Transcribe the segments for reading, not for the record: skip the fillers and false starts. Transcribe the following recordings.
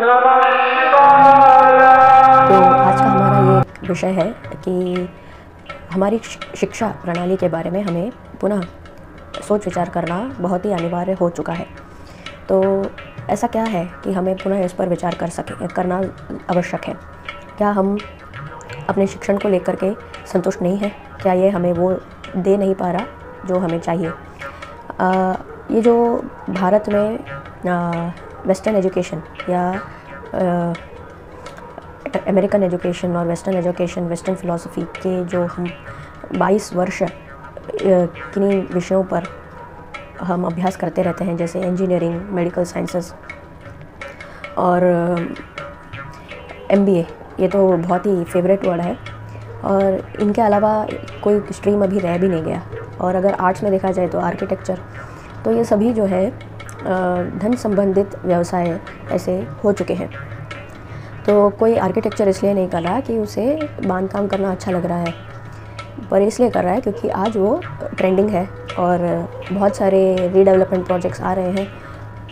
तो आज का हमारा ये विषय है कि हमारी शिक्षा प्रणाली के बारे में हमें पुनः सोच विचार करना बहुत ही अनिवार्य हो चुका है। तो ऐसा क्या है कि हमें पुनः इस पर विचार करना आवश्यक है। क्या हम अपने शिक्षण को लेकर के संतुष्ट नहीं हैं? क्या ये हमें वो दे नहीं पा रहा जो हमें चाहिए? ये जो भारत में वेस्टर्न एजुकेशन या अमेरिकन एजुकेशन और वेस्टर्न एजुकेशन, वेस्टर्न फ़िलॉसफ़ी के जो हम 22 वर्ष किन्हीं विषयों पर हम अभ्यास करते रहते हैं, जैसे इंजीनियरिंग, मेडिकल साइंसेस और MBA, ये तो बहुत ही फेवरेट वर्ड है। और इनके अलावा कोई स्ट्रीम अभी रह भी नहीं गया। और अगर आर्ट्स में देखा जाए तो आर्किटेक्चर, तो ये सभी जो है धन संबंधित व्यवसाय ऐसे हो चुके हैं। तो कोई आर्किटेक्चर इसलिए नहीं कर रहा कि उसे बांधकाम करना अच्छा लग रहा है, पर इसलिए कर रहा है क्योंकि आज वो ट्रेंडिंग है और बहुत सारे रीडेवलपमेंट प्रोजेक्ट्स आ रहे हैं,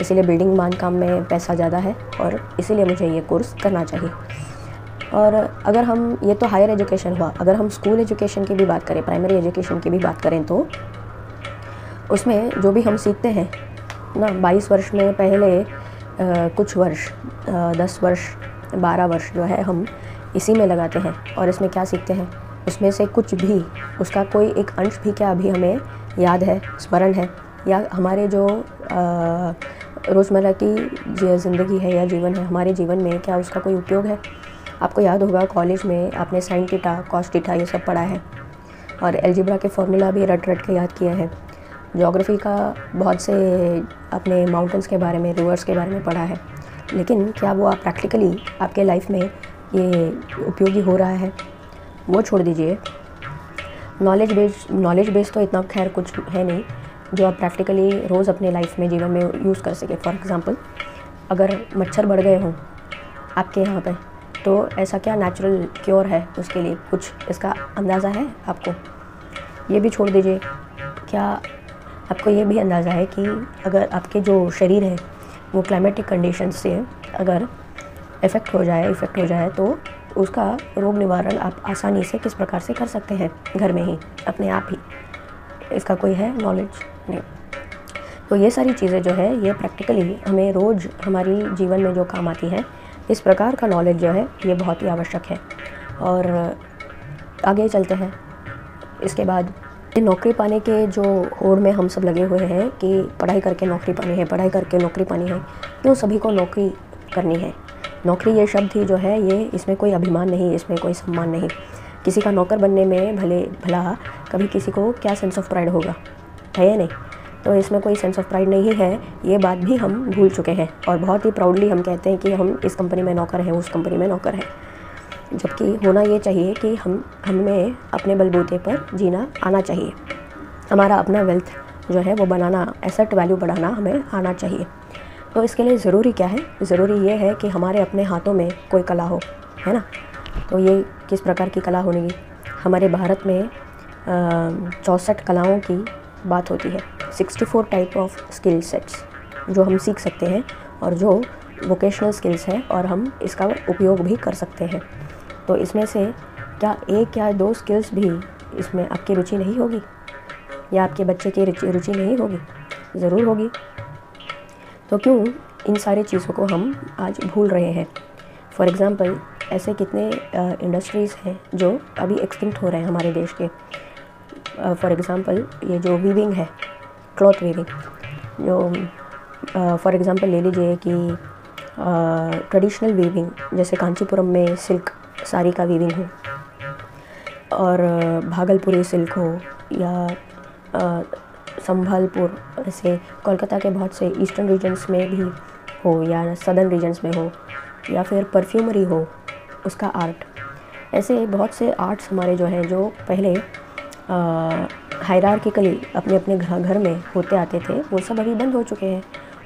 इसीलिए बिल्डिंग बांधकाम में पैसा ज़्यादा है और इसीलिए मुझे ये कोर्स करना चाहिए। और अगर हम, ये तो हायर एजुकेशन हुआ, अगर हम स्कूल एजुकेशन की भी बात करें, प्राइमरी एजुकेशन की भी बात करें, तो उसमें जो भी हम सीखते हैं ना, 22 वर्ष में पहले कुछ वर्ष 10 वर्ष 12 वर्ष जो है हम इसी में लगाते हैं। और इसमें क्या सीखते हैं, उसमें से कुछ भी, उसका कोई एक अंश भी क्या अभी हमें याद है, स्मरण है, या हमारे जो रोज़मर्रा की ज़िंदगी है या जीवन है, हमारे जीवन में क्या उसका कोई उपयोग है? आपको याद होगा कॉलेज में आपने साइन थीटा, कॉस थीटा ये सब पढ़ा है और अलजेब्रा के फॉर्मूला भी रट रट के याद किए हैं। ज्योग्राफी का बहुत से अपने माउंटेन्स के बारे में, रिवर्स के बारे में पढ़ा है, लेकिन क्या वो आप प्रैक्टिकली आपके लाइफ में ये उपयोगी हो रहा है? वो छोड़ दीजिए। नॉलेज बेस तो इतना खैर कुछ है नहीं जो आप प्रैक्टिकली रोज़ अपने लाइफ में, जीवन में यूज़ कर सके। फॉर एग्ज़ाम्पल, अगर मच्छर बढ़ गए हों आपके यहाँ पे, तो ऐसा क्या नेचुरल क्योर है उसके लिए? कुछ इसका अंदाज़ा है आपको? ये भी छोड़ दीजिए। क्या आपको ये भी अंदाज़ा है कि अगर आपके जो शरीर है वो क्लाइमेटिक कंडीशंस से अगर इफ़ेक्ट हो जाए तो उसका रोग निवारण आप आसानी से किस प्रकार से कर सकते हैं घर में ही, अपने आप ही? इसका कोई है नॉलेज? नहीं। तो ये सारी चीज़ें जो है ये प्रैक्टिकली हमें रोज़ हमारी जीवन में जो काम आती हैं, इस प्रकार का नॉलेज जो है ये बहुत ही आवश्यक है। और आगे चलते हैं। इसके बाद नौकरी पाने के जो होड़ में हम सब लगे हुए हैं कि पढ़ाई करके नौकरी पानी है, पढ़ाई करके नौकरी पानी है। क्यों सभी को नौकरी करनी है? नौकरी ये शब्द ही जो है ये, इसमें कोई अभिमान नहीं, इसमें कोई सम्मान नहीं। किसी का नौकर बनने में भला कभी किसी को क्या सेंस ऑफ प्राइड होगा? है या नहीं? तो इसमें कोई सेंस ऑफ प्राइड नहीं है, ये बात भी हम भूल चुके हैं। और बहुत ही प्राउडली हम कहते हैं कि हम इस कंपनी में नौकर हैं, उस कंपनी में नौकर हैं, जबकि होना ये चाहिए कि हमें अपने बलबूते पर जीना आना चाहिए। हमारा अपना वेल्थ जो है वो बनाना, एसेट वैल्यू बढ़ाना हमें आना चाहिए। तो इसके लिए ज़रूरी क्या है? ज़रूरी ये है कि हमारे अपने हाथों में कोई कला हो, है ना? तो ये किस प्रकार की कला होगी? हमारे भारत में 64 कलाओं की बात होती है, 64 टाइप ऑफ स्किल सेट्स जो हम सीख सकते हैं और जो वोकेशनल स्किल्स हैं और हम इसका उपयोग भी कर सकते हैं। तो इसमें से क्या एक या दो स्किल्स भी इसमें आपकी रुचि नहीं होगी या आपके बच्चे की रुचि नहीं होगी? ज़रूर होगी। तो क्यों इन सारी चीज़ों को हम आज भूल रहे हैं? फॉर एग्ज़ाम्पल, ऐसे कितने इंडस्ट्रीज़ हैं जो अभी एक्सटिंक्ट हो रहे हैं हमारे देश के। फॉर एग्ज़ाम्पल, ये जो वीविंग है, क्लॉथ वीविंग, जो फॉर एग्ज़ाम्पल ले लीजिए कि ट्रेडिशनल वीविंग, जैसे कांचीपुरम में सिल्क साड़ी का वीविंग हो और भागलपुरी सिल्क हो, या संभलपुर, ऐसे कोलकाता के बहुत से ईस्टर्न रीजन्स में भी हो या सदर्न रीजन्स में हो, या फिर परफ्यूमरी हो, उसका आर्ट। ऐसे बहुत से आर्ट्स हमारे जो हैं, जो पहले हायरार्किकली अपने अपने घर में होते आते थे, वो सब अभी बंद हो चुके हैं।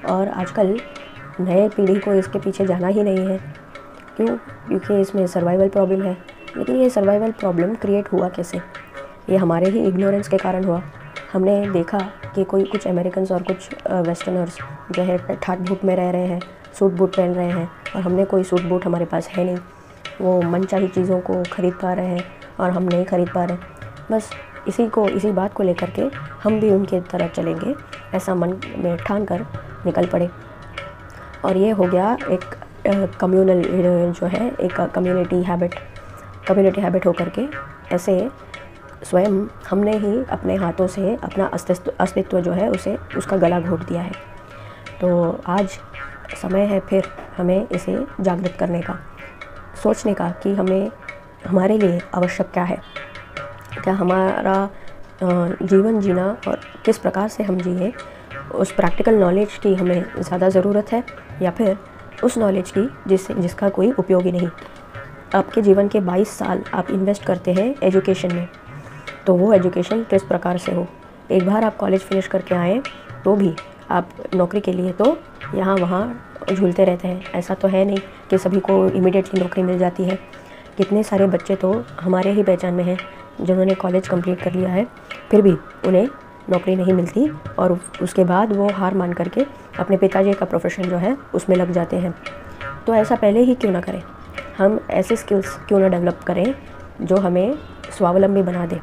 और आजकल नए पीढ़ी को इसके पीछे जाना ही नहीं है। क्यों? क्योंकि इसमें सर्वाइवल प्रॉब्लम है। लेकिन ये सर्वाइवल प्रॉब्लम क्रिएट हुआ कैसे? ये हमारे ही इग्नोरेंस के कारण हुआ। हमने देखा कि कुछ अमेरिकन्स और कुछ वेस्टर्नर्स जो है ठाट भूट में रह रहे हैं, सूट बूट पहन रहे हैं और हमने कोई सूट बूट हमारे पास है नहीं, वो मनचाही चीज़ों को ख़रीद पा रहे हैं और हम नहीं ख़रीद पा रहे, बस इसी बात को लेकर के हम भी उनके तरह चलेंगे, ऐसा मन में ठान कर निकल पड़े। और ये हो गया एक कम्युनल जो है एक कम्युनिटी हैबिट होकर के ऐसे स्वयं हमने ही अपने हाथों से अपना अस्तित्व जो है उसका गला घोट दिया है। तो आज समय है फिर हमें इसे जागृत करने का, सोचने का कि हमारे लिए आवश्यक क्या है, क्या हमारा जीवन जीना और किस प्रकार से हम जिए, उस प्रैक्टिकल नॉलेज की हमें ज़्यादा ज़रूरत है या फिर उस नॉलेज की जिसका कोई उपयोग ही नहीं। आपके जीवन के 22 साल आप इन्वेस्ट करते हैं एजुकेशन में, तो वो एजुकेशन किस प्रकार से हो। एक बार आप कॉलेज फिनिश करके आएँ तो भी आप नौकरी के लिए तो यहाँ वहाँ झूलते रहते हैं। ऐसा तो है नहीं कि सभी को इमीडिएटली नौकरी मिल जाती है। कितने सारे बच्चे तो हमारे ही पहचान में हैं जिन्होंने कॉलेज कंप्लीट कर लिया है, फिर भी उन्हें नौकरी नहीं मिलती और उसके बाद वो हार मान करके अपने पिताजी का प्रोफेशन जो है उसमें लग जाते हैं। तो ऐसा पहले ही क्यों ना करें, हम ऐसे स्किल्स क्यों ना डेवलप करें जो हमें स्वावलंबी बना दे,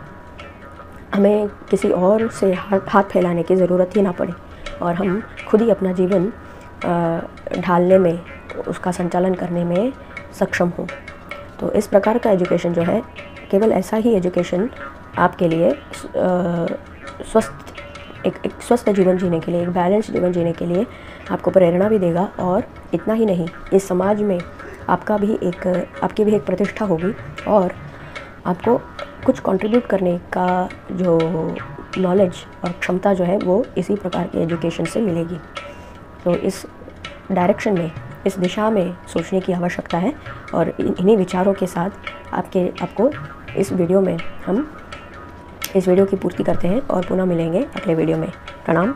हमें किसी और से हाथ फैलाने की ज़रूरत ही ना पड़े और हम खुद ही अपना जीवन ढालने में, उसका संचालन करने में सक्षम हों। तो इस प्रकार का एजुकेशन जो है, केवल ऐसा ही एजुकेशन आपके लिए एक स्वस्थ जीवन जीने के लिए, एक बैलेंस जीवन जीने के लिए आपको प्रेरणा भी देगा। और इतना ही नहीं, इस समाज में आपकी भी एक प्रतिष्ठा होगी और आपको कुछ कंट्रीब्यूट करने का जो नॉलेज और क्षमता जो है वो इसी प्रकार की एजुकेशन से मिलेगी। तो इस डायरेक्शन में, इस दिशा में सोचने की आवश्यकता है और इन्हीं विचारों के साथ आपको इस वीडियो में हम इस वीडियो की पूर्ति करते हैं और पुनः मिलेंगे अगले वीडियो में। प्रणाम।